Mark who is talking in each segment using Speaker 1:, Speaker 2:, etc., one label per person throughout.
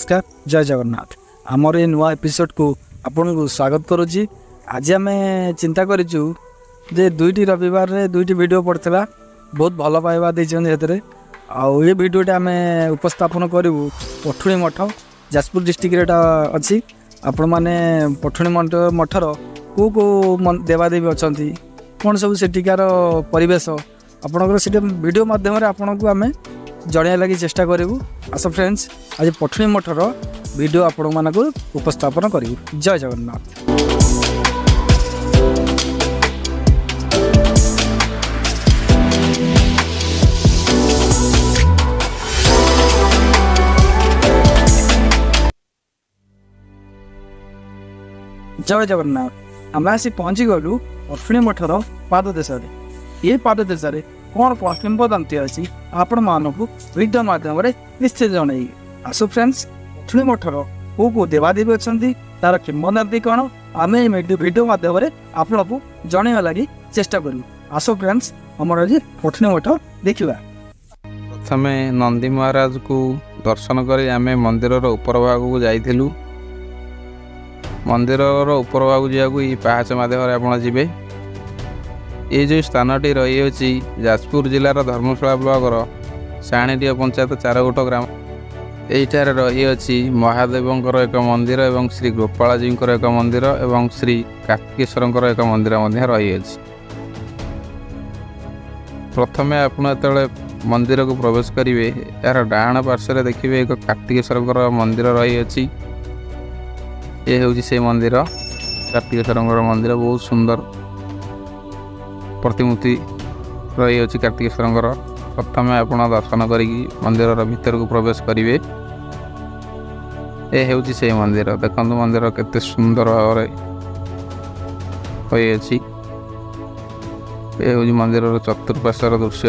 Speaker 1: नमस्कार जय जगन्नाथ आमर ये नुआ एपिसोड को आपन को स्वागत करुच्ची। आज आम चिंता करूँ जे दुईटी रविवार रे दुईटी वीडियो पड़ता बहुत भल पाइबा देते आउ ये वीडियोटा आम उपस्थापन करूँ पठुणी मठ जाजपुर डिस्ट्रिक्ट अच्छी आपण मैंने पठुणी मठर को देवादेवी अच्छा कौन सब सेठिकार परिवेश आपणकर से वीडियो माध्यम आपन को आम जणिया लगी चेष्टा करूँ। आस फ्रेंड्स आज पठुणी मठर वीडियो आपण मानक उपस्थापन करूँ। जय जगन्नाथ। जय जगन्नाथ आम आसी पहुँची गलु पठुणी मठर पाद देश ये पाद देश कौन कौन किंवदंती अच्छी आपण मानक वीडियो माध्यम निश्चित जन। आसु फ्रेंड्स पठुणी मठर को देवादेवी अच्छा तार किंवदंती कौन आम वीडियो माध्यम आपण को जनवा लगी चेष्टा करूँ। आसु फ्रेंड्स आम आज पठुणी मठ देखा।
Speaker 2: प्रथम नंदी महाराज को दर्शन कर आम मंदिर ऊपर भाग को जाइलु। मंदिर ऊपर भाग जावाक ये पाहाच मध्यम आप जी ये जो स्थानटी रही जाजपुर जिलार धर्मशाला ब्लॉकर साणीटिया पंचायत चारगोट ग्राम यहीठार रही महादेवंकर एक मंदिर एवं श्री गोपाल जी एक मंदिर एवं श्री कार्तिकेश्वर एक मंदिर रही। प्रथमे आपड़ मंदिर को प्रवेश करेंगे यार डाण पार्श्व देखिए एक कार्तिकेश्वर मंदिर रही। ये हूँ से मंदिर कार्तिकेश्वर मंदिर बहुत सुंदर प्रतिमूर्ति रही कार्तिकेश्वर। प्रथम आप दर्शन करी मंदिर भीतर को प्रवेश करेंगे। ये हूँ से मंदिर देखो मंदिर केते सुंदर भाव रही। ये हूँ मंदिर चतुर्पार्श्वर दृश्य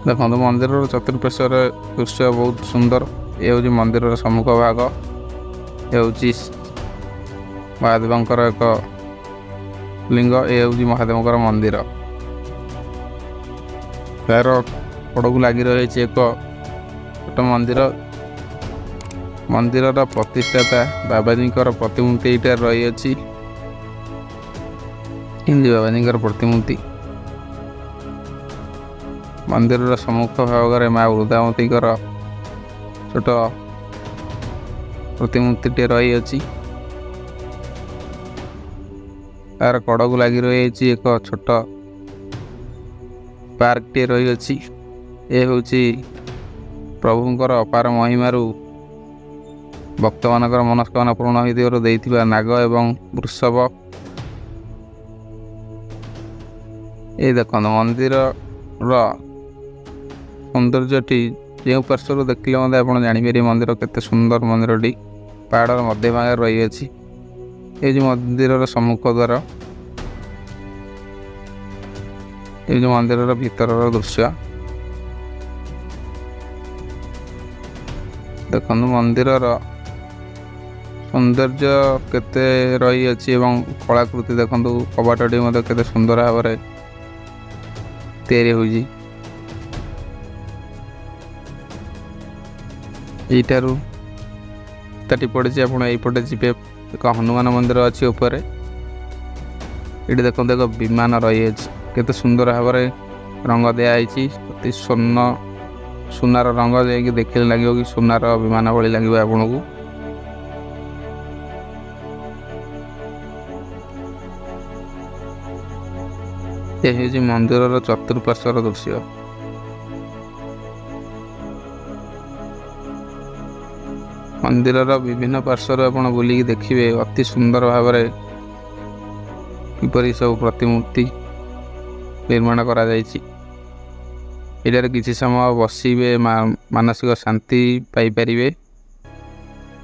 Speaker 2: देखो मंदिर चतुर्पार्श्वर दृश्य बहुत सुंदर। ये हूँ मंदिर सम्मुख भाग ये हूँ महादेवंकर एक लिंग ये हूँ महादेवंकर मंदिर तार पड़ को लगी रही एक छोट मंदिर मंदिर प्रतिष्ठाता बाबाजी प्रतिमूर्ति यहाँ रही। बाबाजी प्रतिमूर्ति मंदिर सम्मुख भाग माँ वृद्धावती छोट प्रतिमूर्ति रही। तार कड़ को लगी रही एक छोट पार्क टे रही। ये हूँ प्रभुंकर अपार महिमारू भक्त मानकर मनस्कामना पूर्ण होता नाग एवं वृषभ। ये देख मंदिर सौंदर्यटी जो पार्श्वर देखिले आप जापर मंदिर केते सुंदर मंदिरटी पहाड़ मध्य भाग रही। ये जो मंदिर सम्मुख द्वार ये जो मंदिर भीतर दृश्य देखो मंदिर सौंदर्य केते रही एवं कलाकृति देखो कबाटटी केते सुंदर भाव तैयारी होई। यहीठारू ताटी पड़ी आपटे जी एक हनुमान मंदिर अच्छी ऊपर ये देखो देख विमान रही केते सुंदर भाव रंग दिखाई अति स्वर्ण सुनार रंग जाकि देखने लगे कि सुनार विमान भली लगे आपन को। ये हूँ मंदिर चतुर्पार्श्वर दृश्य मंदिर विभिन्न पार्श्वर आप बुलिकी देखिए अति सुंदर भाव किपरि सब प्रतिमूर्ति निर्माण करा जायछि। एटार किसी समय बसिबे मानसिक शांति पाई परिबे।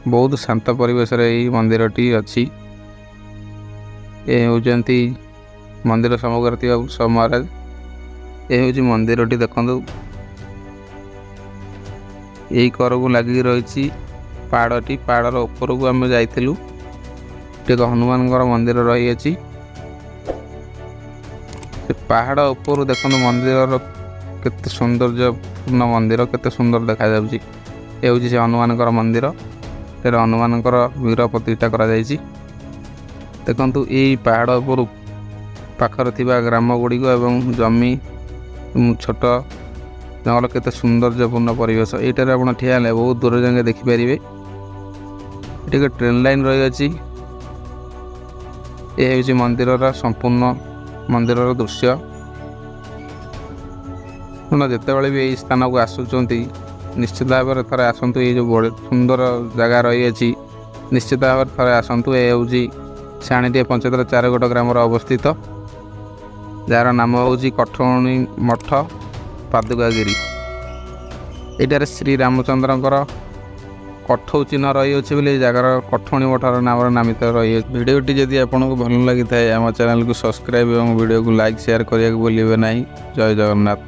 Speaker 2: बहुत शांत परिवेश यही मंदिरटी अच्छी। ये होती मंदिर समग्र वृषभ महाराज। ये हूँ मंदिरटी देखो यही कर को लगी रही पहाड़टी पहाड़ ऊपर को आम जाइलु एक हनुमान मंदिर रही। पहाड़ ऊपर देखो मंदिर କେତେ ସୌନ୍ଦର୍ଯ୍ୟପୂର୍ଣ୍ଣ ମନ୍ଦିର, କେତେ ସୁନ୍ଦର ଦେଖାଯାଉଛି। ଏ ହେଉଛି ସେ ହନୁମାନଙ୍କର ମନ୍ଦିର। ଏଠାରେ ହନୁମାନଙ୍କର ବୀର ପ୍ରତିଷ୍ଠା କରାଯାଇଛି। ଦେଖନ୍ତୁ ଏଇ ପାହାଡ଼ ଉପରୁ ପାଖରେ ଥିବା ଗ୍ରାମ ଗୁଡ଼ିକ ଏବଂ ଜମି, ଛୋଟ ଜଙ୍ଗଲ, କେତେ ସୌନ୍ଦର୍ଯ୍ୟପୂର୍ଣ୍ଣ ପରିବେଶ। ଏଇଠାରେ ଆପଣ ଠିଆ ହେଲେ ବହୁତ ଦୂର ଯାକେ ଦେଖିପାରିବେ। ଏଠି ଏକ ଟ୍ରେନ୍ ଲାଇନ୍ ରହିଅଛି। ଏ ହେଉଛି ମନ୍ଦିରର ସମ୍ପୂର୍ଣ୍ଣ ମନ୍ଦିରର ଦୃଶ୍ୟ। ଆପଣ ଯେତେବେଳେ ବି ଏହି ସ୍ଥାନକୁ ଆସୁଛନ୍ତି ନିଶ୍ଚିତ ଭାବରେ ଥରେ ଆସନ୍ତୁ। ଏଇ ଯେଉଁ ବଡ଼ ସୁନ୍ଦର ଜାଗା ରହିଅଛି ନିଶ୍ଚିତ ଭାବରେ ଥରେ ଆସନ୍ତୁ। ଏ ହେଉଛି ସାଣିଟିଏ ପଞ୍ଚାୟତର ଚାରଗୋଟ ଗ୍ରାମରେ ଅବସ୍ଥିତ, ଯାହାର ନାମ ହେଉଛି କଠଉଣି ମଠ ପାଦୁକାଗିରି। ଏଇଟାରେ ଶ୍ରୀରାମଚନ୍ଦ୍ରଙ୍କର କଠଉ ଚିହ୍ନ ରହିଅଛି ବୋଲି ଏହି ଜାଗାର କଠଉଣି ମଠର ନାମରେ ନାମିତ ରହିଅଛି। ଭିଡ଼ିଓଟି ଯଦି ଆପଣଙ୍କୁ ଭଲ ଲାଗିଥାଏ ଆମ ଚ୍ୟାନେଲକୁ ସବସ୍କ୍ରାଇବ୍ ଏବଂ ଭିଡ଼ିଓକୁ ଲାଇକ୍ ସେୟାର କରିବାକୁ ଭୁଲିବେ ନାହିଁ। ଜୟ ଜଗନ୍ନାଥ।